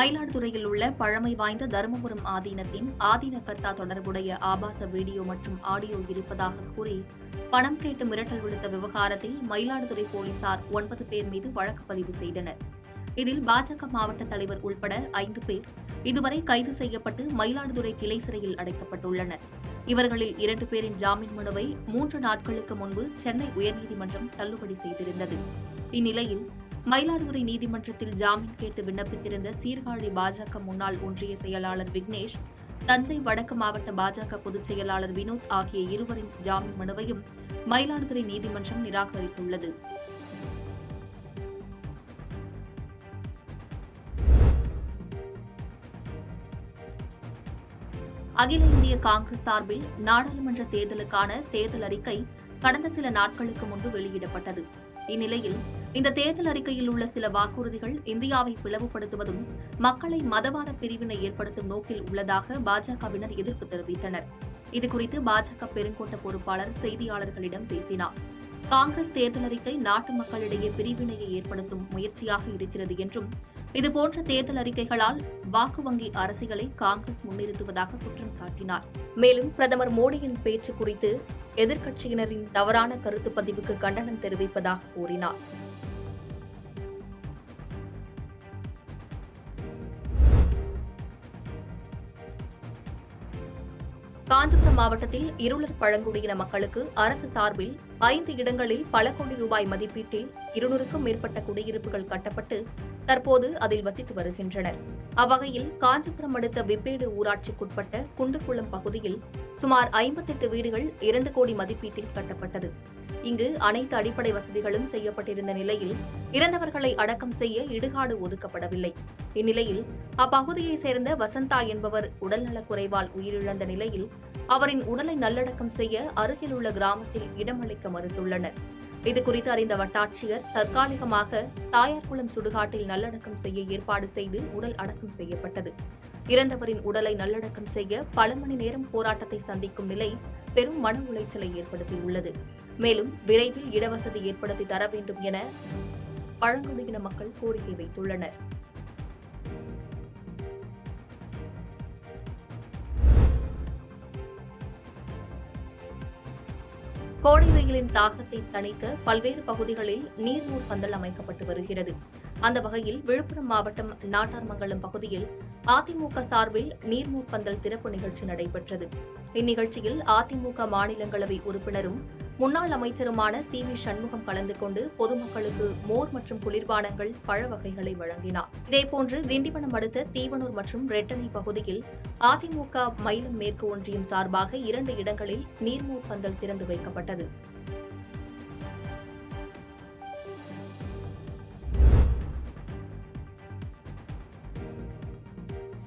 மயிலாடுதுறையில் உள்ள பழமை வாய்ந்த தருமபுரம் ஆதீனத்தின் ஆதீனகர்த்தா தொடர்புடைய ஆபாச வீடியோ மற்றும் ஆடியோ இருப்பதாக கூறி பணம் கேட்டு மிரட்டல் விடுத்த விவகாரத்தில் மயிலாடுதுறை போலீசார் 9 பேர் மீது வழக்கு பதிவு செய்தனர். இதில் பாஜக மாவட்ட தலைவர் உள்பட 5 பேர் இதுவரை கைது செய்யப்பட்டு மயிலாடுதுறை கிளை சிறையில் அடைக்கப்பட்டுள்ளனர். இவர்களில் 2 பேரின் ஜாமீன் மனுவை 3 நாட்களுக்கு முன்பு சென்னை உயர்நீதிமன்றம் தள்ளுபடி செய்திருந்தது. இந்நிலையில் மயிலாடுதுறை நீதிமன்றத்தில் ஜாமீன் கேட்டு விண்ணப்பித்திருந்த சீர்காழி பாஜக முன்னாள் ஒன்றிய செயலாளர் விக்னேஷ், தஞ்சை வடக்கு மாவட்ட பாஜக பொதுச் செயலாளர் வினோத் ஆகிய இருவரின் ஜாமீன் மனுவையும் மயிலாடுதுறை நீதிமன்றம் நிராகரித்துள்ளது. அகில இந்திய காங்கிரஸ் சார்பில் நாடாளுமன்ற தேர்தலுக்கான தேர்தல் அறிக்கை கடந்த சில நாட்களுக்கு முன்பு வெளியிடப்பட்டது. இந்நிலையில் இந்த தேர்தல் அறிக்கையில் உள்ள சில வாக்குறுதிகள் இந்தியாவை பிளவுபடுத்துவதும் மக்களை மதவாத பிரிவினை ஏற்படுத்தும் நோக்கில் உள்ளதாக பாஜகவினர் எதிர்ப்பு தெரிவித்தனர். இதுகுறித்து பாஜக பெருங்கோட்ட பொறுப்பாளர் செய்தியாளர்களிடம் பேசினார். காங்கிரஸ் தேர்தல் அறிக்கை நாட்டு மக்களிடையே பிரிவினையை ஏற்படுத்தும் முயற்சியாக இருக்கிறது என்றும், இதுபோன்ற தேர்தல் அறிக்கைகளால் வாக்கு வங்கி அரசியலை காங்கிரஸ் முன்னிறுத்துவதாக குற்றம் சாட்டினார். மேலும் பிரதமர் மோடியின் பேச்சு குறித்து எதிர்க்கட்சியினரின் தவறான கருத்து பதிவுக்கு கண்டனம் தெரிவிப்பதாக கூறினார். காஞ்சிபுரம் மாவட்டத்தில் இருளர் பழங்குடியின மக்களுக்கு அரசு சார்பில் 5 இடங்களில் பல கோடி ரூபாய் மதிப்பீட்டில் 200க்கும் மேற்பட்ட குடியிருப்புகள் கட்டப்பட்டு தற்போது அதில் வசித்து வருகின்றனர். அவ்வகையில் காஞ்சிபுரம் அடுத்த விப்பேடு ஊராட்சிக்குட்பட்ட குண்டுகுளம் பகுதியில் சுமார் 58 வீடுகள் 2 கோடி மதிப்பீட்டில் கட்டப்பட்டது. இங்கு அனைத்து அடிப்படை வசதிகளும் செய்யப்பட்டிருந்த நிலையில் இறந்தவர்களை அடக்கம் செய்ய இடுகாடு ஒதுக்கப்படவில்லை. இந்நிலையில் அப்பகுதியைச் சேர்ந்த வசந்தா என்பவர் உடல்நலக்குறைவால் உயிரிழந்த நிலையில் அவரின் உடலை நல்லடக்கம் செய்ய அருகிலுள்ள கிராமத்தில் இடமளிக்க மறுத்துள்ளனர். இதுகுறித்து அறிந்த வட்டாட்சியர் தற்காலிகமாக தாயார்குளம் சுடுகாட்டில் நல்லடக்கம் செய்ய ஏற்பாடு செய்து உடல் அடக்கம் செய்யப்பட்டது. இறந்தவரின் உடலை நல்லடக்கம் செய்ய பல மணி நேரம் போராட்டத்தை சந்திக்கும் நிலை பெரும் மன உளைச்சலை ஏற்படுத்தியுள்ளது. மேலும் விரைவில் இடவசதி ஏற்படுத்தி தர வேண்டும் என பழங்குடியின மக்கள் கோரிக்கை வைத்துள்ளனர். கோடை வெயிலின் தாக்கத்தை தணிக்க பல்வேறு பகுதிகளில் நீர்மூர் பந்தல் அமைக்கப்பட்டு வருகிறது. அந்த வகையில் விழுப்புரம் மாவட்டம் நாட்டார்மங்கலம் பகுதியில் அதிமுக சார்பில் நீர்மூர் பந்தல் திறப்பு நிகழ்ச்சி நடைபெற்றது. இந்நிகழ்ச்சியில் அதிமுக மாநிலங்களவை உறுப்பினரும் முன்னாள் அமைச்சருமான சி.வி. சண்முகம் கலந்து கொண்டு பொதுமக்களுக்கு மோர் மற்றும் குளிர்பானங்கள், பழ வகைகளை வழங்கினார். இதேபோன்று திண்டிவனம் அடுத்த தீவனூர் மற்றும் ரெட்டனை பகுதியில் அதிமுக மயிலம் மேற்கு ஒன்றியம் சார்பாக 2 இடங்களில் நீர்மூர் பந்தல் திறந்து வைக்கப்பட்டது.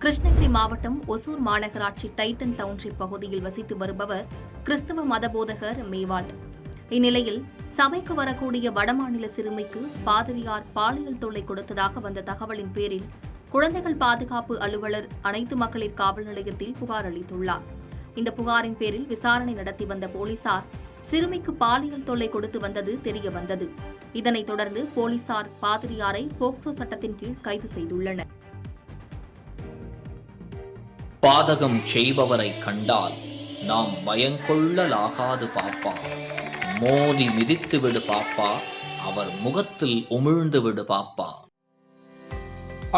கிருஷ்ணகிரி மாவட்டம் ஒசூர் மாநகராட்சி டைட்டன் டவுன்ஷிப் பகுதியில் வசித்து வருபவர் கிறிஸ்தவ மதபோதகர் மேவால்ட். இந்நிலையில் சபைக்கு வரக்கூடிய வடமாநில சிறுமிக்கு பாதிரியார் பாலியல் தொல்லை கொடுத்ததாக வந்த தகவலின் பேரில் குழந்தைகள் பாதுகாப்பு அலுவலர் அனைத்து மகளிர் காவல் நிலையத்தில் புகார் அளித்துள்ளார். இந்த புகாரின் பேரில் விசாரணை நடத்தி வந்த போலீசார் சிறுமிக்கு பாலியல் தொல்லை கொடுத்து வந்தது தெரியவந்தது. இதனைத் தொடர்ந்து போலீசார் பாதிரியாரை போக்சோ சட்டத்தின் கீழ் கைது செய்துள்ளனர். பாதகம் செய்பவரை கண்டால் நாம் பயங்கொள்ளலாகாது பாப்பா, மோதி மிதித்து விடு பாப்பா, அவர் முகத்தில் உமிழ்ந்து விடு பாப்பா.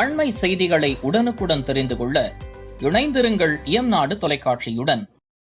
அண்மை செய்திகளை உடனுக்குடன் தெரிந்து கொள்ள இணைந்திருங்கள் இயம்நாடு தொலைக்காட்சியுடன்.